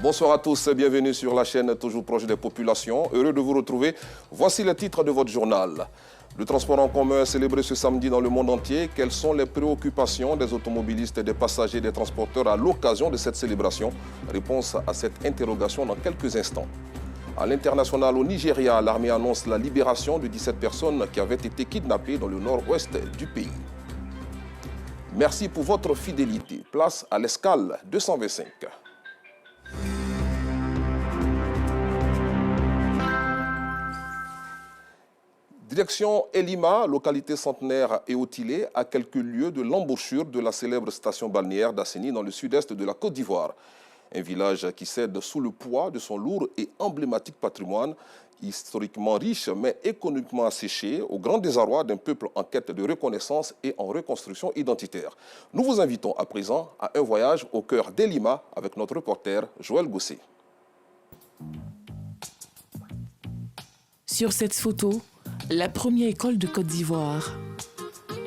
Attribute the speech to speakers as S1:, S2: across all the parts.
S1: Bonsoir à tous, bienvenue sur la chaîne toujours proche des populations. Heureux de vous retrouver. Voici les titres de votre journal. Le transport en commun est célébré ce samedi dans le monde entier. Quelles sont les préoccupations des automobilistes, des passagers, des transporteurs à l'occasion de cette célébration? Réponse à cette interrogation dans quelques instants. À l'international, au Nigeria, l'armée annonce la libération de 17 personnes qui avaient été kidnappées dans le nord-ouest du pays. Merci pour votre fidélité. Place à l'escale 225. Direction Elima, localité centenaire et outilée, à quelques lieues de l'embouchure de la célèbre station balnéaire d'Asseni dans le sud-est de la Côte d'Ivoire. Un village qui cède sous le poids de son lourd et emblématique patrimoine, historiquement riche mais économiquement asséché, au grand désarroi d'un peuple en quête de reconnaissance et en reconstruction identitaire. Nous vous invitons à présent à un voyage au cœur d'Elima avec notre reporter Joël Gossé.
S2: Sur cette photo, la première école de Côte d'Ivoire.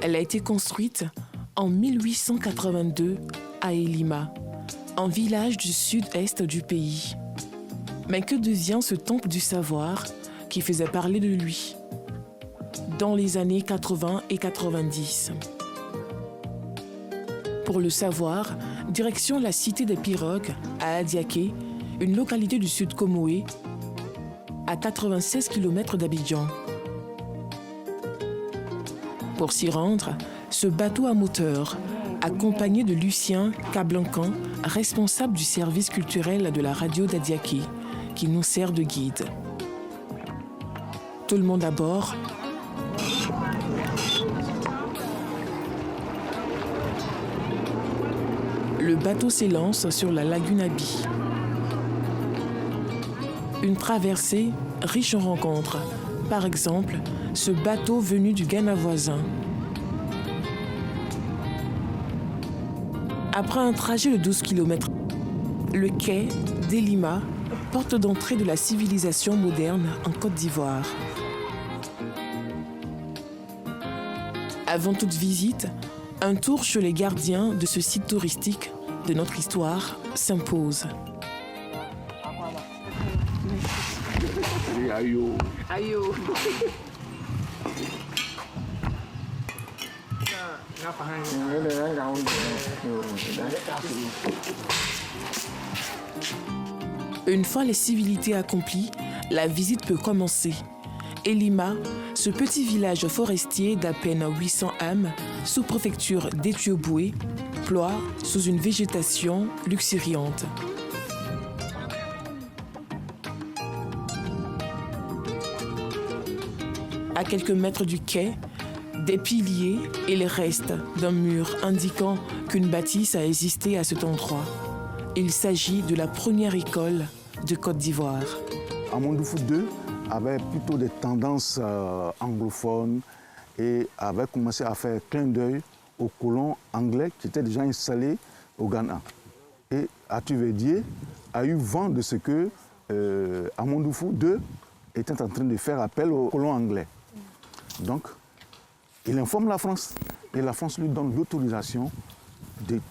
S2: Elle a été construite en 1882 à Elima, un village du sud-est du pays. Mais que devient ce temple du savoir qui faisait parler de lui dans les années 80 et 90? Pour le savoir, direction la cité des pirogues à Adiaké, une localité du sud Comoé, à 96 km d'Abidjan. Pour s'y rendre, ce bateau à moteur, accompagné de Lucien Cablancan, responsable du service culturel de la radio d'Adiaké, qui nous sert de guide. Tout le monde à bord. Le bateau s'élance sur la lagune Abi. Une traversée riche en rencontres. Par exemple, ce bateau venu du Ghana voisin. Après un trajet de 12 km, le quai d'Elima, porte d'entrée de la civilisation moderne en Côte d'Ivoire. Avant toute visite, un tour chez les gardiens de ce site touristique de notre histoire s'impose. Une fois les civilités accomplies, la visite peut commencer. Elima, ce petit village forestier d'à peine 800 âmes, sous-préfecture d'Étioboué, ploie sous une végétation luxuriante. À quelques mètres du quai, des piliers et les restes d'un mur indiquant qu'une bâtisse a existé à cet endroit. Il s'agit de la première école de Côte d'Ivoire.
S3: Amondoufou II avait plutôt des tendances anglophones et avait commencé à faire clin d'œil aux colons anglais qui étaient déjà installés au Ghana. Et Atuvédié a eu vent de ce que Amondoufou II était en train de faire appel aux colons anglais. Donc, il informe la France et la France lui donne l'autorisation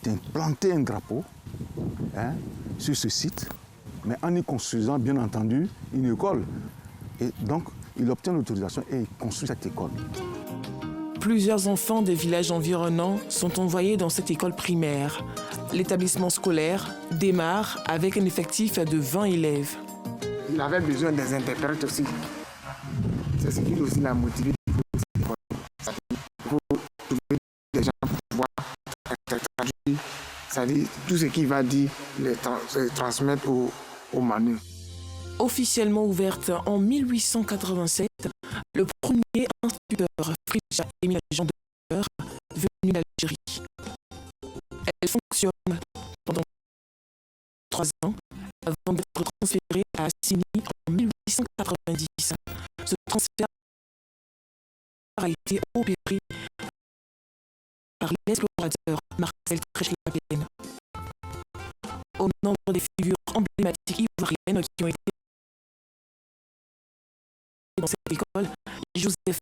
S3: d'implanter un drapeau sur ce site, mais en y construisant, bien entendu, une école. Et donc, il obtient l'autorisation et il construit cette école.
S2: Plusieurs enfants des villages environnants sont envoyés dans cette école primaire. L'établissement scolaire démarre avec un effectif de 20 élèves.
S4: Il avait besoin des interprètes aussi. C'est ce qui aussi l'a motivé. Pour trouver des gens pour pouvoir traduire, c'est-à-dire tout ce qu'il va dire, les transmettre au Manu.
S2: Officiellement ouverte en 1887, le premier instituteur Fridja Émile Gendeur venu d'Algérie. Elle fonctionne pendant 3 ans avant d'être transférée à Assini en 1890. Ce transfert a été opéré par l'explorateur Marcel Trèche-Lapienne. Au nombre des figures emblématiques ivoiriennes qui ont été dans cette école, Joseph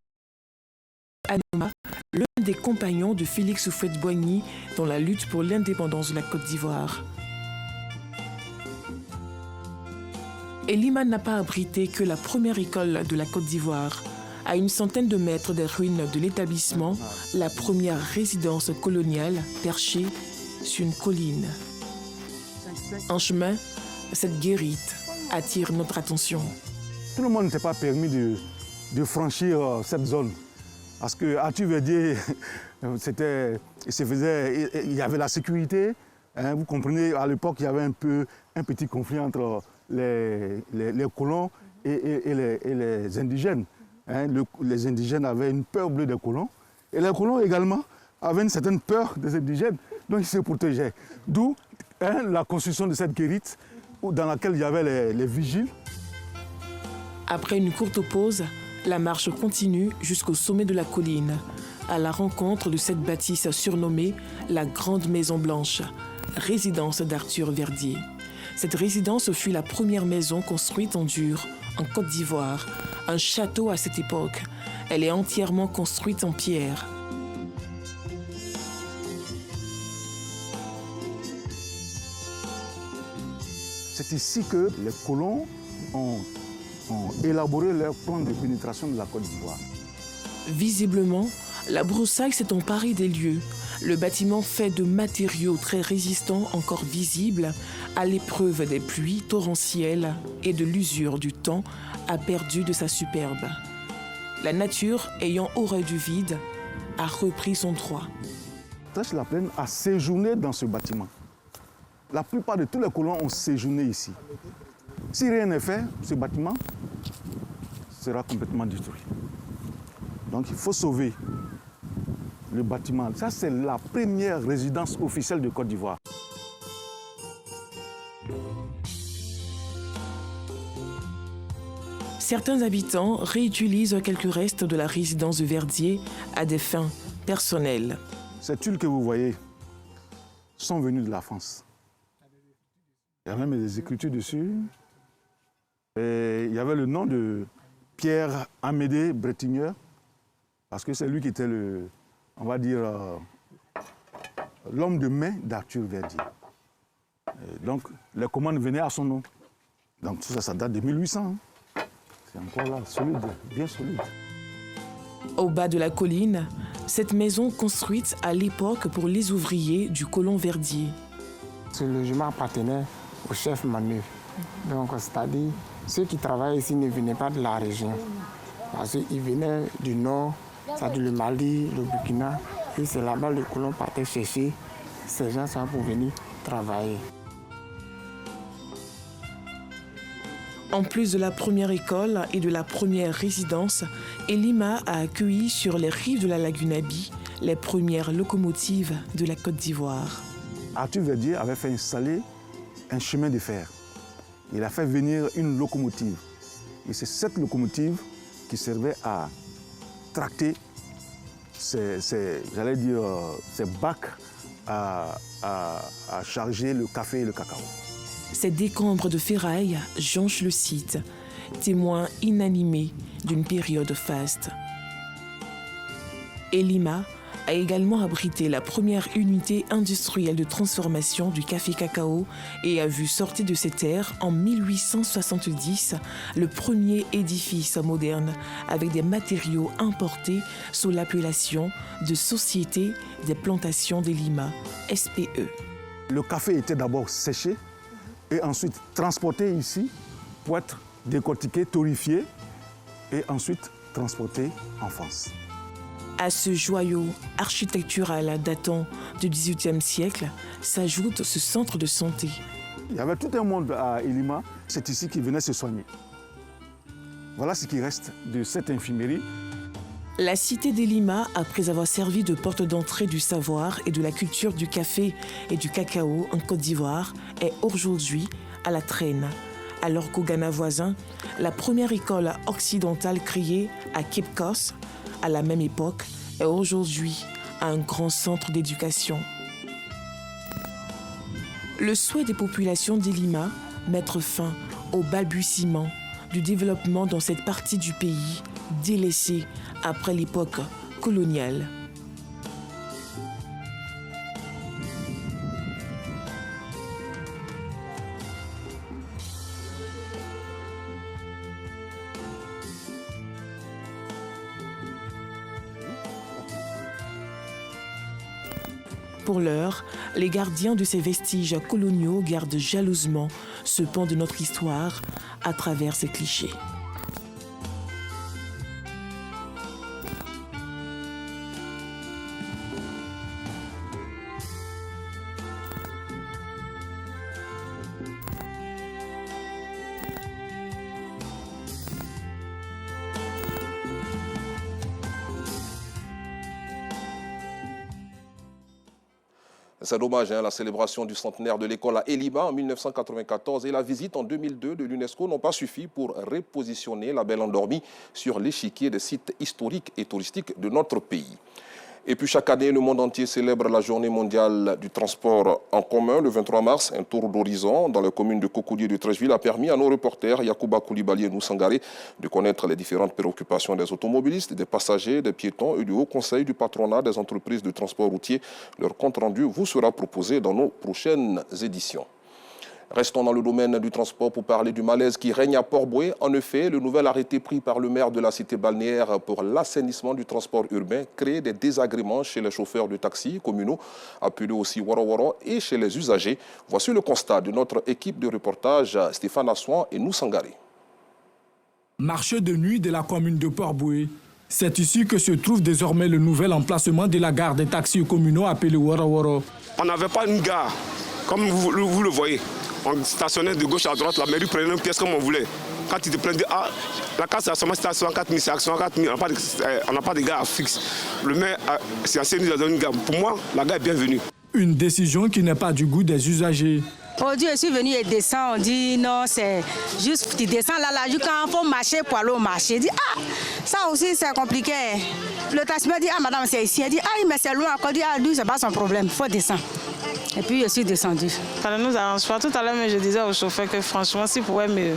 S2: Anoma, l'un des compagnons de Félix Houphouët-Boigny dans la lutte pour l'indépendance de la Côte d'Ivoire. Et Lima n'a pas abrité que la première école de la Côte d'Ivoire. À une centaine de mètres des ruines de l'établissement, la première résidence coloniale perchée sur une colline. En chemin, cette guérite attire notre attention.
S3: Tout le monde n'était pas permis de franchir cette zone. Parce que Arthur-Verdier, il y avait la sécurité. Hein, vous comprenez, à l'époque, il y avait un petit conflit entre les colons et les indigènes. Hein, les indigènes avaient une peur bleue des colons. Et les colons également avaient une certaine peur des indigènes. Donc ils se protégeaient. D'où la construction de cette guérite dans laquelle il y avait les vigiles.
S2: Après une courte pause, la marche continue jusqu'au sommet de la colline, à la rencontre de cette bâtisse surnommée la Grande Maison Blanche, résidence d'Arthur Verdier. Cette résidence fut la première maison construite en dur, en Côte d'Ivoire, un château à cette époque. Elle est entièrement construite en pierre.
S3: C'est ici que les colons ont élaboré leur plan de pénétration de la Côte d'Ivoire.
S2: Visiblement, la broussaille s'est emparée des lieux. Le bâtiment fait de matériaux très résistants encore visibles à l'épreuve des pluies torrentielles et de l'usure du temps a perdu de sa superbe. La nature, ayant horreur du vide, a repris son droit.
S3: Trèche-la-Plaine a séjourné dans ce bâtiment. La plupart de tous les colons ont séjourné ici. Si rien n'est fait, ce bâtiment sera complètement détruit. Donc il faut sauver le bâtiment. Ça, c'est la première résidence officielle de Côte d'Ivoire.
S2: Certains habitants réutilisent quelques restes de la résidence de Verdier à des fins personnelles.
S3: Ces tuiles que vous voyez sont venues de la France. Il y a même des écritures dessus. Et il y avait le nom de Pierre-Amédée Bretigner, parce que c'est lui qui était l'homme de main d'Arthur Verdier. Et donc, les commandes venaient à son nom. Donc, tout ça, ça date de 1800. C'est encore là, solide, bien solide.
S2: Au bas de la colline, cette maison construite à l'époque pour les ouvriers du colon Verdier.
S4: Ce logement appartenait au chef Manu. Donc, c'est-à-dire, ceux qui travaillaient ici ne venaient pas de la région. Parce qu'ils venaient du nord, c'est-à-dire le Mali, le Burkina. Et c'est là-bas que les colons partaient chercher ces gens pour venir travailler.
S2: En plus de la première école et de la première résidence, Elima a accueilli sur les rives de la lagune Abi les premières locomotives de la Côte d'Ivoire.
S3: Arthur Verdier avait fait installer un chemin de fer. Il a fait venir une locomotive. Et c'est cette locomotive qui servait à tracter ces bacs à charger le café et le cacao.
S2: Ces décombres de ferraille jonchent le site, témoins inanimés d'une période faste. Elima a également abrité la première unité industrielle de transformation du café-cacao et a vu sortir de ses terres en 1870 le premier édifice moderne avec des matériaux importés sous l'appellation de Société des plantations d'Elima, SPE.
S3: Le café était d'abord séché et ensuite transporté ici pour être décortiqué, torréfié et ensuite transporté en France.
S2: À ce joyau architectural datant du XVIIIe siècle s'ajoute ce centre de santé.
S3: Il y avait tout un monde à Elima, c'est ici qu'ils venaient se soigner. Voilà ce qui reste de cette infirmerie.
S2: La cité d'Elima, après avoir servi de porte d'entrée du savoir et de la culture du café et du cacao en Côte d'Ivoire, est aujourd'hui à la traîne. Alors qu'au Ghana voisin, la première école occidentale créée à Cape Coast, à la même époque, est aujourd'hui un grand centre d'éducation. Le souhait des populations d'Elima, mettre fin au balbutiement du développement dans cette partie du pays délaissée après l'époque coloniale. Pour l'heure, les gardiens de ces vestiges coloniaux gardent jalousement ce pan de notre histoire à travers ces clichés.
S1: C'est dommage, la célébration du centenaire de l'école à Elima en 1994 et la visite en 2002 de l'UNESCO n'ont pas suffi pour repositionner la Belle Endormie sur l'échiquier des sites historiques et touristiques de notre pays. Et puis chaque année, le monde entier célèbre la journée mondiale du transport en commun. Le 23 mars, un tour d'horizon dans la commune de Cocoudié de Treichville a permis à nos reporters Yacouba Koulibaly et Noussangare de connaître les différentes préoccupations des automobilistes, des passagers, des piétons et du Haut Conseil du patronat des entreprises de transport routier. Leur compte rendu vous sera proposé dans nos prochaines éditions. Restons dans le domaine du transport pour parler du malaise qui règne à Port-Boué. En effet, le nouvel arrêté pris par le maire de la cité balnéaire pour l'assainissement du transport urbain crée des désagréments chez les chauffeurs de taxis communaux, appelés aussi Waro Waro, et chez les usagers. Voici le constat de notre équipe de reportage Stéphane Assouan et Noussangare.
S5: Marché de nuit de la commune de Port-Boué. C'est ici que se trouve désormais le nouvel emplacement de la gare des taxis communaux appelée Waro Waro.
S6: On n'avait pas une gare, comme vous le voyez. On stationnait de gauche à droite, la mairie prenait une pièce comme on voulait. Quand ils te prennent, la case c'est à 64 000, c'est à 64 000, on n'a pas de gare fixe. Le maire, c'est assez nous donne une gare. Pour moi, la gare est bienvenue.
S5: Une décision qui n'est pas du goût des usagers.
S7: Aujourd'hui, je suis venu et descend, on dit non, c'est juste, tu descends là, quand il faut marcher pour aller au marché. Je dis, ça aussi c'est compliqué. Le taximan dit, madame, c'est ici. Elle dit, mais c'est loin. Elle dit, lui, c'est pas son problème, il faut descendre. Et puis, je suis descendu.
S8: Ça ne nous arrange pas. Tout à l'heure, je disais au chauffeur que franchement, s'il pouvait me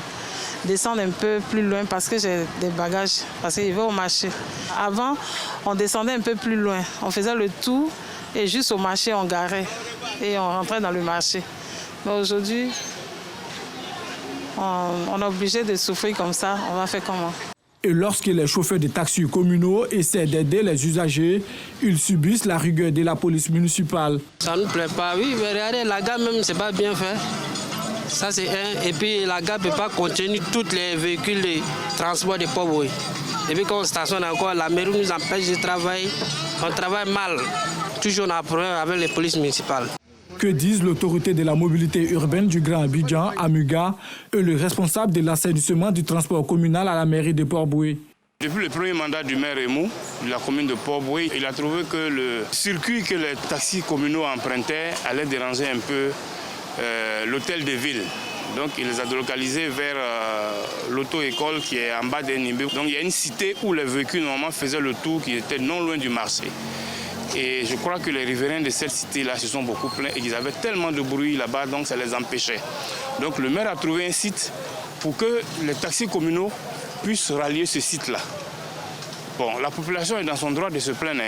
S8: descendre un peu plus loin parce que j'ai des bagages, parce qu'il va au marché. Avant, on descendait un peu plus loin. On faisait le tour et juste au marché, on garait et on rentrait dans le marché. Mais aujourd'hui, on est obligé de souffrir comme ça. On va faire comment?
S5: Et lorsque les chauffeurs de taxis communaux essaient d'aider les usagers, ils subissent la rigueur de la police municipale.
S9: Ça ne nous plaît pas, oui, mais regardez, la gare même, c'est pas bien fait. Ça, c'est un. Et puis, la gare ne peut pas contenir tous les véhicules de transport de Port-Boué. Et puis, quand on stationne encore, la mairie nous empêche de travailler. On travaille mal. Toujours on a un problème avec les polices municipales.
S5: Que disent l'autorité de la mobilité urbaine du Grand Abidjan, Amuga, et le responsable de l'assainissement du transport communal à la mairie de Port-Boué?
S6: Depuis le premier mandat du maire Raymond, de la commune de Port-Boué, il a trouvé que le circuit que les taxis communaux empruntaient allait déranger un peu l'hôtel de ville. Donc il les a délocalisés vers l'auto-école qui est en bas d'un immeuble. Donc il y a une cité où les véhicules normalement faisaient le tour qui était non loin du marché. Et je crois que les riverains de cette cité-là se sont beaucoup plaints et qu'ils avaient tellement de bruit là-bas, donc ça les empêchait. Donc le maire a trouvé un site pour que les taxis communaux puissent rallier ce site-là. Bon, la population est dans son droit de se plaindre.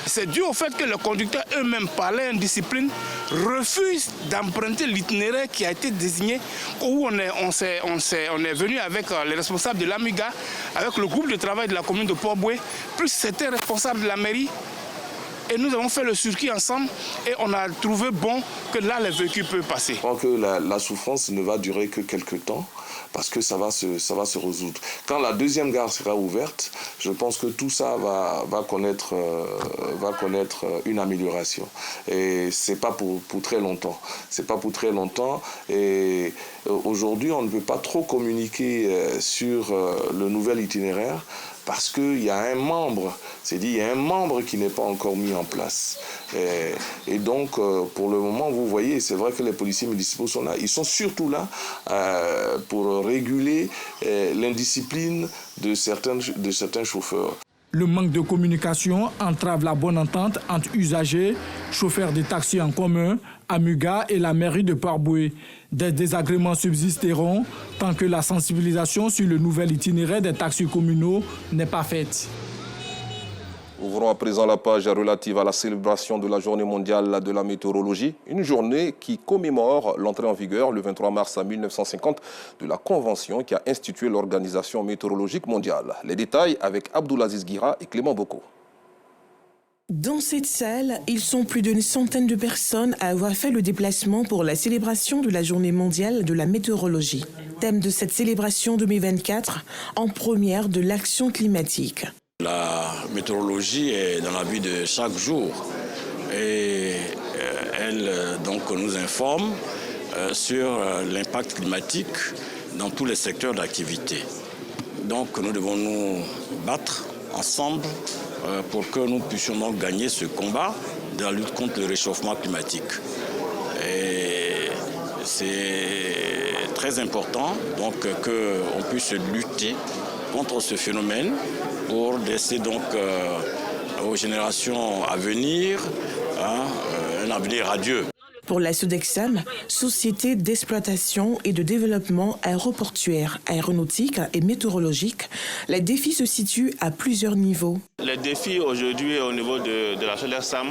S6: C'est dû au fait que les conducteurs eux-mêmes, par l'indiscipline, refusent d'emprunter l'itinéraire qui a été désigné, où on est venu avec les responsables de l'Amiga, avec le groupe de travail de la commune de Port-Boué, plus certains responsables de la mairie. Et nous avons fait le circuit ensemble et on a trouvé bon que là, les véhicules peuvent passer.
S10: Je crois que la souffrance ne va durer que quelques temps parce que ça va se résoudre. Quand la deuxième gare sera ouverte, je pense que tout ça va connaître une amélioration. Et ce n'est pas pour très longtemps. C'est pas pour très longtemps. Et aujourd'hui, on ne peut pas trop communiquer sur le nouvel itinéraire parce qu'il y a un membre, il y a un membre qui n'est pas encore mis en place. Et donc, pour le moment, vous voyez, c'est vrai que les policiers municipaux sont là. Ils sont surtout là pour réguler l'indiscipline de certains chauffeurs.
S5: Le manque de communication entrave la bonne entente entre usagers, chauffeurs de taxis en commun, Amuga et la mairie de Port-Boué. Des désagréments subsisteront tant que la sensibilisation sur le nouvel itinéraire des taxis communaux n'est pas faite.
S1: Ouvrons à présent la page relative à la célébration de la Journée mondiale de la météorologie, une journée qui commémore l'entrée en vigueur le 23 mars 1950 de la Convention qui a institué l'Organisation météorologique mondiale. Les détails avec Abdoulaziz Guira et Clément Boko.
S2: Dans cette salle, ils sont plus d'une centaine de personnes à avoir fait le déplacement pour la célébration de la Journée mondiale de la météorologie. Thème de cette célébration 2024, en première de l'action climatique.
S11: La météorologie est dans la vie de chaque jour et elle donc nous informe sur l'impact climatique dans tous les secteurs d'activité. Donc nous devons nous battre ensemble pour que nous puissions donc gagner ce combat de la lutte contre le réchauffement climatique. Et c'est très important donc qu'on puisse lutter contre ce phénomène pour laisser donc aux générations à venir un avenir radieux.
S2: Pour la Sodexam, société d'exploitation et de développement aéroportuaire, aéronautique et météorologique, les défis se situent à plusieurs niveaux.
S6: Les défis aujourd'hui au niveau de la Sodexam,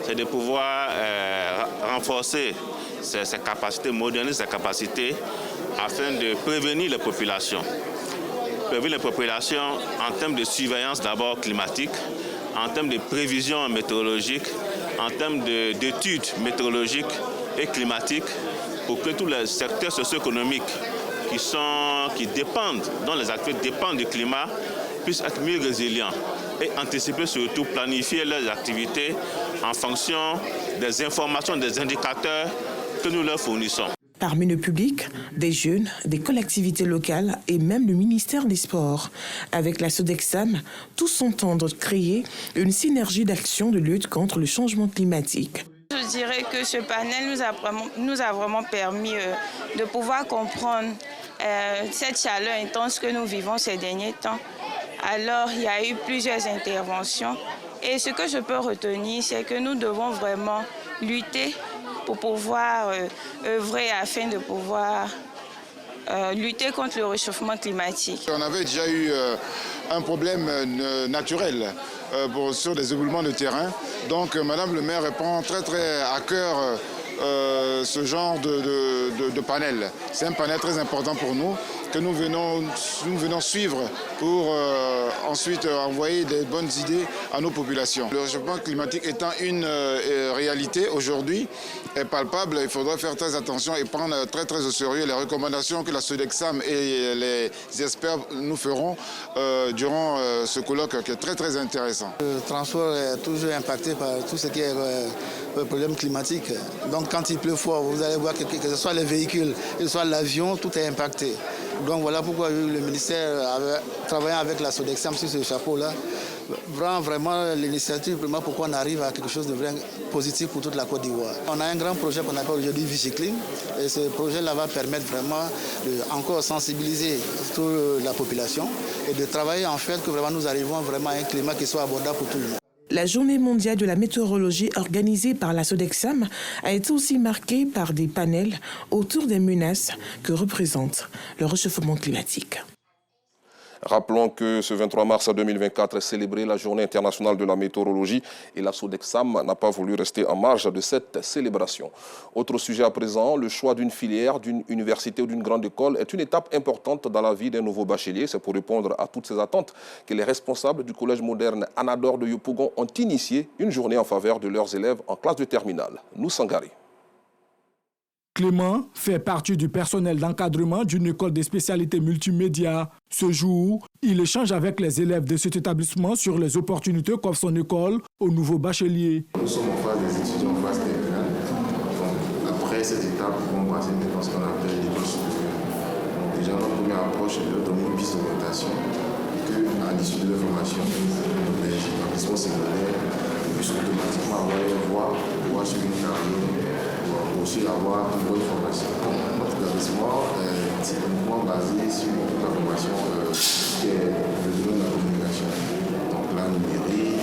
S6: c'est de pouvoir renforcer ses capacités, moderniser ses capacités afin de prévenir les populations. Prévenir les populations en termes de surveillance d'abord climatique, en termes de prévision météorologique, en termes d'études météorologiques et climatiques pour que tous les secteurs socio-économiques qui dépendent, dont les activités dépendent du climat, puissent être mieux résilients et anticiper surtout, planifier leurs activités en fonction des informations, des indicateurs que nous leur fournissons.
S2: Parmi le public, des jeunes, des collectivités locales et même le ministère des Sports. Avec la Sodexam, tous entendent créer une synergie d'action de lutte contre le changement climatique.
S12: Je dirais que ce panel nous a vraiment permis de pouvoir comprendre cette chaleur intense que nous vivons ces derniers temps. Alors, il y a eu plusieurs interventions. Et ce que je peux retenir, c'est que nous devons vraiment lutter pour pouvoir œuvrer afin de pouvoir lutter contre le réchauffement climatique.
S13: On avait déjà eu un problème naturel sur des éboulements de terrain. Donc Madame le maire prend très à cœur ce genre de panel. C'est un panel très important pour nous que nous venons suivre pour ensuite envoyer des bonnes idées à nos populations. Le réchauffement climatique étant une réalité aujourd'hui, est palpable, il faudra faire très attention et prendre très au sérieux les recommandations que la Sodexam et les experts nous feront durant ce colloque qui est très intéressant.
S14: Le transport est toujours impacté par tout ce qui est problème climatique. Donc quand il pleut fort, vous allez voir que ce soit les véhicules, que ce soit l'avion, tout est impacté. Donc voilà pourquoi le ministère, travaillant avec la Sodexam sur ce chapeau-là, prend vraiment l'initiative pourquoi on arrive à quelque chose de vraiment positif pour toute la Côte d'Ivoire. On a un grand projet qu'on appelle aujourd'hui Vigiclim et ce projet-là va permettre vraiment de encore sensibiliser toute la population et de travailler en fait que vraiment nous arrivons vraiment à un climat qui soit abordable pour tout le monde.
S2: La Journée mondiale de la météorologie organisée par la Sodexam a été aussi marquée par des panels autour des menaces que représente le réchauffement climatique.
S1: Rappelons que ce 23 mars 2024 est célébrée la Journée internationale de la météorologie et la Sodexam n'a pas voulu rester en marge de cette célébration. Autre sujet à présent, le choix d'une filière, d'une université ou d'une grande école est une étape importante dans la vie d'un nouveau bachelier. C'est pour répondre à toutes ces attentes que les responsables du collège moderne Anador de Yopougon ont initié une journée en faveur de leurs élèves en classe de terminale. Nous Sangari.
S5: Clément fait partie du personnel d'encadrement d'une école de spécialité multimédia. Ce jour, il échange avec les élèves de cet établissement sur les opportunités qu'offre son école aux nouveaux bacheliers.
S15: Nous sommes en phase des étudiants en phase terminale. Après cette étape, on va passer dans ce qu'on appelle l'école supérieure. Donc déjà, notre première approche est de leur donner une piste d'orientation qu'à l'issue de leur formation, les établissements secondaires puissent automatiquement avoir une voie sur une carrière, aussi avoir une bonne formation. Notre établissement est typiquement basé sur la formation qui est le domaine de la communication. Donc la numérique,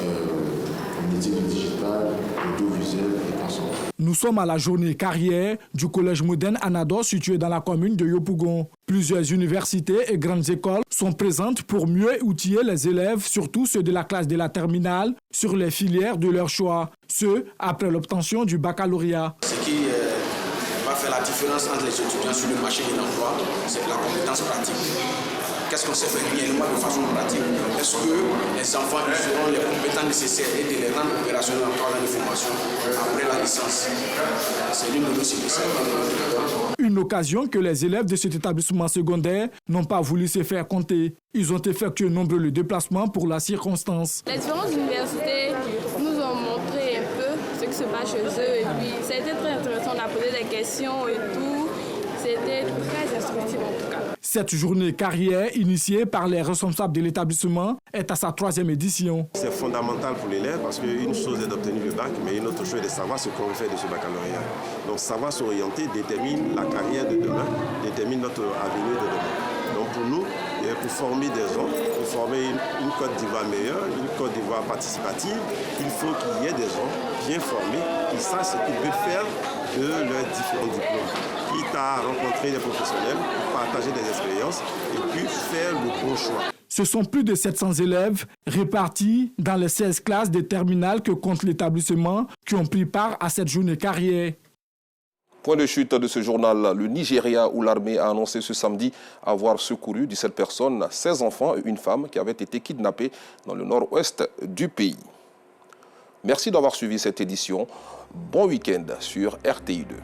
S15: le métier du digital, l'audiovisuel et consorts.
S5: Nous sommes à la journée carrière du collège moderne Anador situé dans la commune de Yopougon. Plusieurs universités et grandes écoles sont présentes pour mieux outiller les élèves, surtout ceux de la classe de la terminale, sur les filières de leur choix, ce après l'obtention du baccalauréat.
S16: Ce qui va faire la différence entre les étudiants sur le marché de l'emploi, c'est la compétence pratique. qu'est-ce qu'on sait faire réellement de façon pratique. Est-ce que les enfants auront les compétences nécessaires et de les rendre opérationnels en 3 ans de formation après la licence. C'est l'une de nos spécialités.
S5: Une occasion que les élèves de cet établissement secondaire n'ont pas voulu se faire compter. Ils ont effectué nombreux de déplacements pour la circonstance.
S17: Les différentes universités nous ont montré un peu ce qui se passe chez eux et puis ça a été très intéressant. On a posé des questions et tout. C'était très instructif en tout cas.
S5: Cette journée carrière initiée par les responsables de l'établissement est à sa 3e édition.
S18: C'est fondamental pour l'élève parce qu'une chose est d'obtenir le bac, mais une autre chose est de savoir ce qu'on fait de ce baccalauréat. Donc savoir s'orienter détermine la carrière de demain, détermine notre avenir de demain. Donc pour nous, pour former des hommes, pour former une Côte d'Ivoire meilleure, une Côte d'Ivoire participative, il faut qu'il y ait des hommes bien formés qui sachent ce qu'ils veulent faire de leurs différents diplômes. Quitte à rencontrer des professionnels, partager des expériences et puis faire le bon choix.
S5: Ce sont plus de 700 élèves répartis dans les 16 classes des terminales que compte l'établissement qui ont pris part à cette journée carrière.
S1: Point de chute de ce journal, le Nigeria, où l'armée a annoncé ce samedi avoir secouru 17 personnes, 16 enfants et une femme qui avaient été kidnappés dans le nord-ouest du pays. Merci d'avoir suivi cette édition. Bon week-end sur RTI2.